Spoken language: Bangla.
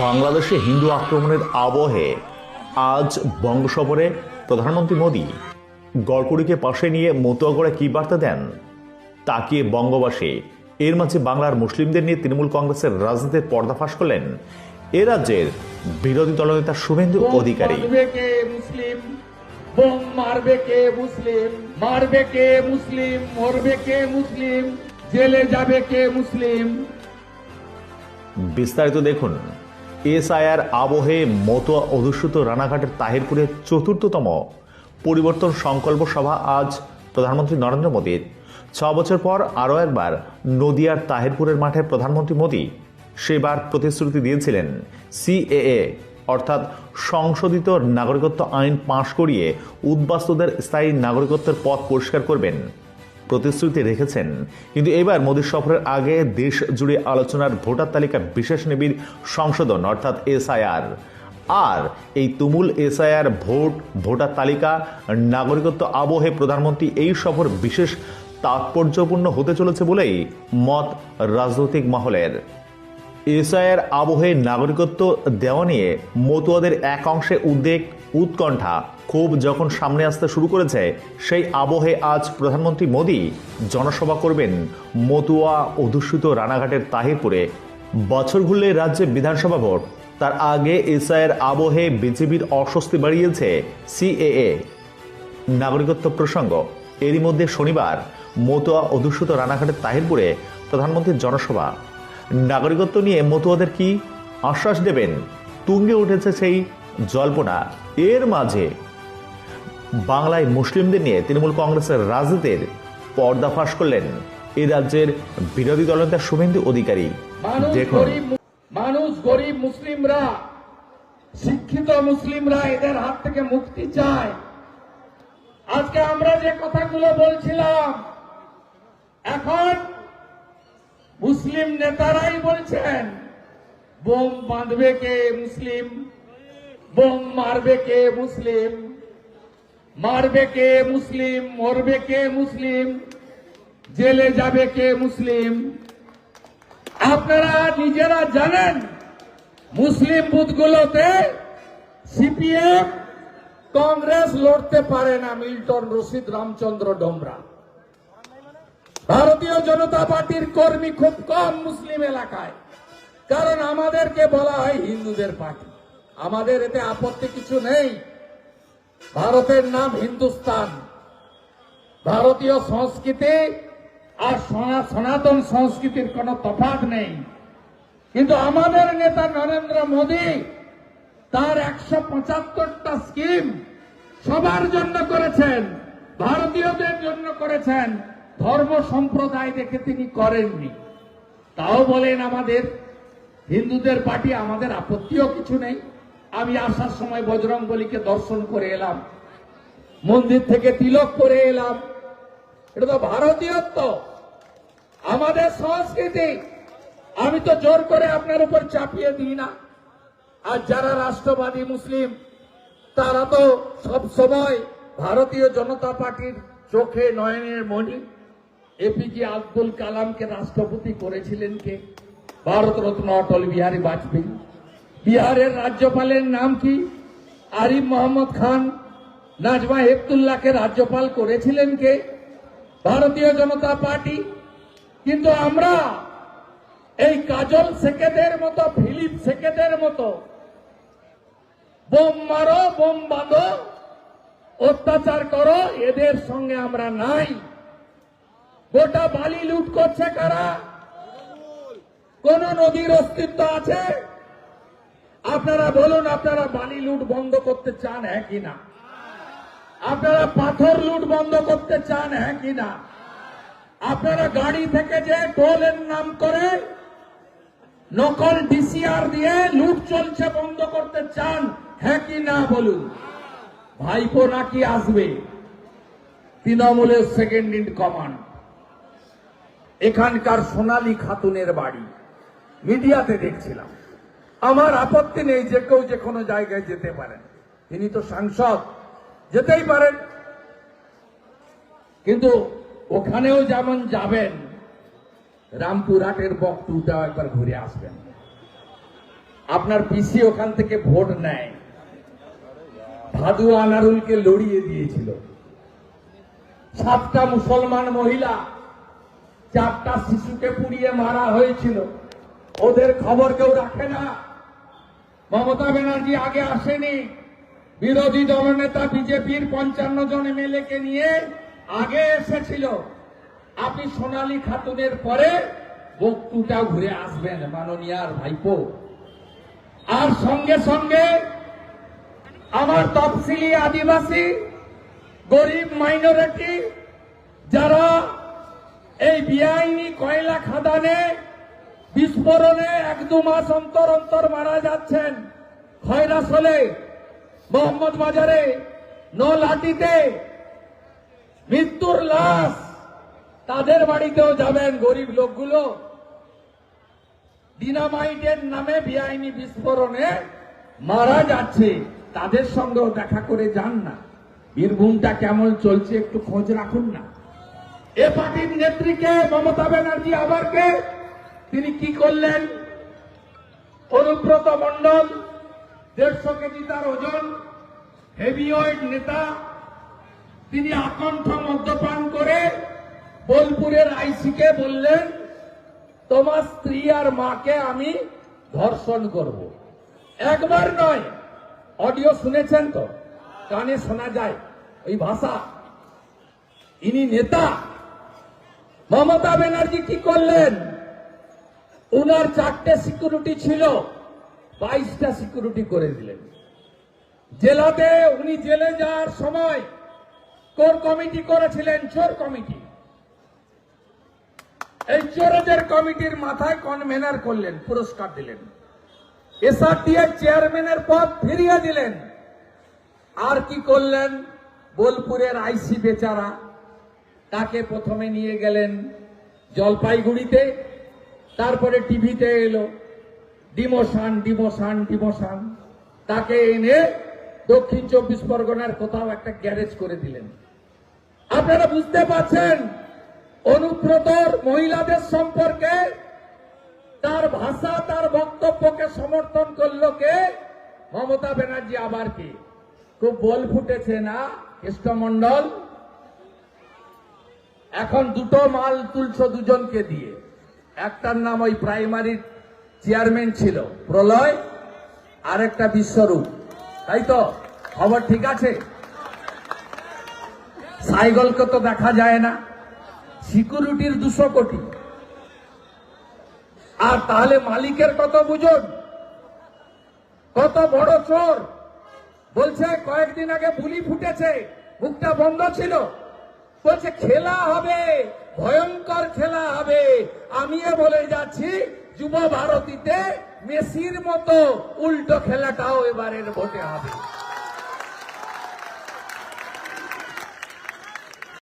বাংলাদেশে হিন্দু আক্রমণের আবহে আজ বঙ্গোপসাগরে প্রধানমন্ত্রী মোদী গড়কড়িকে পাশে নিয়ে মতুয়াগড়ে কি বার্তা দেন তাকিয়ে বঙ্গবাসী। এর মাঝে বাংলার মুসলিমদের নিয়ে তৃণমূল কংগ্রেসের রাজনীতির পর্দাফাশ করলেন এ রাজ্যের বিরোধী দলনেতা শুভেন্দু অধিকারী। বোম মারবে কে মুসলিম, মারবে কে মুসলিম, মরবে কে মুসলিম, জেলে যাবে কে মুসলিম। বিস্তারিত দেখুন। এসআইআর আবহে মতুয়া অধ্যুষিত রানাঘাটের তাহিরপুরের চতুর্থতম পরিবর্তন সংকল্প সভা আজ প্রধানমন্ত্রী নরেন্দ্র মোদীর। 6 বছর পর আরও একবার নদিয়ার তাহিরপুরের মাঠে প্রধানমন্ত্রী মোদী সেবার প্রতিশ্রুতি দিয়েছিলেন সিএএ অর্থাৎ সংশোধিত নাগরিকত্ব আইন পাশ করিয়ে উদ্বাস্তুদের স্থায়ী নাগরিকত্বের পথ পরিষ্কার করবেন প্রতিশ্রুতি রেখেছেন। কিন্তু এবার মোদীর সফরের আগে দেশ জুড়ে আলোচনার ভোটার তালিকা বিশেষ নিবিড় সংশোধন অর্থাৎ এসআইআর। আর এই তুমুল এসআইআর ভোটার তালিকা নাগরিকত্ব আবহে প্রধানমন্ত্রী এই সফর বিশেষ তাৎপর্যপূর্ণ হতে চলেছে বলেই মত রাজনৈতিক মহলের। এসআইআর আবহে নাগরিকত্ব দেওয়া নিয়ে মতুয়াদের এক অংশে উদ্বেগ উৎকণ্ঠা ক্ষোভ যখন সামনে আসতে শুরু করেছে, সেই আবহে আজ প্রধানমন্ত্রী মোদী জনসভা করবেন মতুয়া অধ্যুষিত রানাঘাটের তাহিরপুরে। বছর ঘুরলে রাজ্যে বিধানসভা ভোট, তার আগে এসআইআর আবহে বিজেপির অস্বস্তি বাড়িয়েছে সিএএ নাগরিকত্ব প্রসঙ্গ। এরই মধ্যে শনিবার মতুয়া অধ্যুষিত রানাঘাটের তাহিরপুরে প্রধানমন্ত্রীর জনসভা। নাগরিকত্ব নিয়ে মতুয়াদের কি আশ্বাস দেবেন, তুঙ্গে উঠেছে সেই জল্পনা। এর মাঝে বাংলায় মুসলিমদের নিয়ে তৃণমূল কংগ্রেসের রাজনীতির পর্দাফাশ করলেন এই রাজ্যের বিরোধী দলনেতা শুভেন্দু অধিকারী। দেখুন, মানুষ গরিব মুসলিমরা, শিক্ষিত মুসলিমরা এদের হাত থেকে মুক্তি চায়। আজকে আমরা যে কথাগুলো বলছিলাম, এখন মুসলিম নেতারাই বলছেন বোম বাঁধবে কে মুসলিম, বোম মারবে কে মুসলিম, মারবে কে মুসলিম, মরবে কে মুসলিম, জেলে যাবে কে মুসলিম। আপনারা নিজেরা জানেন মুসলিম বুথগুলোতে সিপিএম কংগ্রেস লড়তে পারে না। মিল্টন রশিদ, রামচন্দ্র ডোমরা, ভারতীয় জনতা পার্টির কর্মী খুব কম মুসলিম এলাকায়, কারণ আমাদেরকে বলা হয় হিন্দুদের পার্টি। আমাদের এতে আপত্তি কিছু নেই। ভারতের নাম হিন্দুস্তান, ভারতীয় সংস্কৃতি আর সনাতন সংস্কৃতির কোনো তফাৎ নেই। কিন্তু আমাদের নেতা নরেন্দ্র মোদী তার 175টা স্কিম সবার জন্য করেছেন, ভারতীয়দের জন্য করেছেন, ধর্ম সম্প্রদায় দেখে তিনি করেননি। তাও বলেন আমাদের হিন্দুদের পার্টি, আমাদের আপত্তিও কিছু নেই। আমি আসার সময় বজরংবলীকে দর্শন করে এলাম, মন্দির থেকে তিলক করে এলাম। এটা তো ভারতীয়ত্ব, আমাদের সংস্কৃতি। আমি তো জোর করে আপনার উপর চাপিয়ে দিই না। আর যারা রাষ্ট্রবাদী মুসলিম, তারা তো সব সময় ভারতীয় জনতা পার্টির চোখে নয়নের মণি। এপিজে আব্দুল কালামকে রাষ্ট্রপতি করেছিলেন কে? ভারতরত্ন অটল বিহারী বাজপেয়ী। বিহারের রাজ্যপালের নাম কি? আরিফ মোহাম্মদ খান। নাজমা হেপতুল্লাহকে রাজ্যপাল করেছিলেন কে? ভারতীয় জনতা পার্টি। কিন্তু আমরা এই কাজল শেখেদের মতো, ফিলিপ শেখেদের মতো বোম মারো, বোম বাঁধো, অত্যাচার করো, এদের সঙ্গে আমরা নাই। গোটা বালি লুট করছে কারা? কোন নদীর অস্তিত্ব আছে? আপনারা বলুন, আপনারা বালি লুট বন্ধ করতে চান হ্যাঁ কিনা? আপনারা পাথর লুট বন্ধ করতে চান হ্যাঁ কিনা? আপনারা গাড়ি থেকে যে টোলের নাম করে নকল ডিসিআর দিয়ে লুট চলছে বন্ধ করতে চান হ্যাঁ কি না বলুন? ভাইপো নাকি আসবে তৃণমূলের সেকেন্ড ইন কমান্ড, এখানকার সোনালী খাতুনের বাড়ি। মিডিয়াতে দেখছিলাম। আমার আপত্তি নেই, যে কেউ যে কোনো জায়গায় যেতে পারেন, তিনি তো সাংসদ, যেতেই পারেন। কিন্তু ওখানেও যেমন যাবেন, রামপুরহাটের বকটুটাও একবার ঘুরে আসবেন। আপনার পিসি ওখান থেকে ভোট নেয়, ভাদু আনারুলকে লড়িয়ে দিয়েছিল। 7টা মুসলমান মহিলা, 4টা শিশুকে পুড়িয়ে মারা হয়েছিল। ওদের খবর কেউ রাখে না। মমতা ব্যানার্জি আগে আসেনি, বিরোধী দলনেতা বিজেপির 55 জন এমএলএ কে নিয়ে আগে এসেছিল। আপনি সোনালী খাতুনের পরে বক্তুটা ঘুরে আসবেন মাননীয়ার ভাইপো। আর সঙ্গে সঙ্গে আমার তফসিলি আদিবাসী, গরিব মাইনরিটি যারা এই বেআইনি কয়লা খাদানে বিস্ফোরণে 1-2 মাস অন্তর অন্তর মারা যাচ্ছেন, খয়রাসলে, মোহাম্মদ বাজারে, নলহাটিতে মৃত্যুর লাশ, তাদের বাড়িতেও যাবেন। গরিব লোকগুলো ডিনামাইটের নামে বেআইনি বিস্ফোরণে মারা যাচ্ছে, তাদের সঙ্গেও দেখা করে যান না। বীরভূমটা কেমন চলছে একটু খোঁজ রাখুন না। এ পার্টির নেত্রীকে মমতা ব্যানার্জি আবারকে তিনি কি করলেন? অনুব্রত মণ্ডল 150 কেজি তার ওজন, হেভিওয়েট নেতা, তিনি আকণ্ঠ মদ্যপান করে বোলপুরের আইসিকে বললেন তোমার স্ত্রী আর মাকে আমি ধর্ষণ করব। একবার নয়, অডিও শুনেছেন তো, কানে শোনা যায় ওই ভাষা। ইনি নেতা। মমতা ব্যানার্জি কি করলেন? উনার 4টে সিকিউরিটি ছিল, 22টা সিকিউরিটি করে দিলেন। জেলাতে উনি জেলে যাওয়ার সময় কোর কমিটি করেছিলেন, চোর কমিটি। এই চোরদের কমিটির মাথায় কনভেনার করলেন, পুরস্কার দিলেন। এসআরটিএর চেয়ারম্যানের পদ ফিরিয়ে দিলেন। আর কি করলেন? বোলপুরের আইসি বেচারা, তাকে প্রথমে নিয়ে গেলেন জলপাইগুড়িতে, তারপরে টিভিতে এলো ডিমোশন ডিমোশন ডিমোশন, তাকে এনে দক্ষিণ 24 পরগনার কোথাও একটা গ্যারেজ করে দিলেন। আপনারা বুঝতে পারছেন অনুব্রতর মহিলাদের সম্পর্কে তার ভাষা, তার বক্তব্যকে সমর্থন করলো কে? মমতা ব্যানার্জি আবার কি? খুব বল ফুটেছে না কৃষ্ণমন্ডল? এখন 2টো মাল তুলছো দুজনকে দিয়ে। একটার নাম ওই প্রাইমারি চেয়ারম্যান ছিল প্রলয়, আর একটা বিশ্বরূপ, তাই তো? খবর ঠিক আছে? সাইকেলকে তো দেখা যায় না, সিকিউরিটির 200 কোটি। আর তাহলে মালিকের কত বুঝুন, কত বড় চোর। বলছে কয়েকদিন আগে বুলি ফুটেছে, মুখটা বন্ধ ছিল, বলছে খেলা হবে, ভয়ঙ্কর খেলা হবে। আমিও বলে যাচ্ছি যুব ভারতীতে মেসির মতো উল্টো খেলাটাও এবারের ভোটে হবে।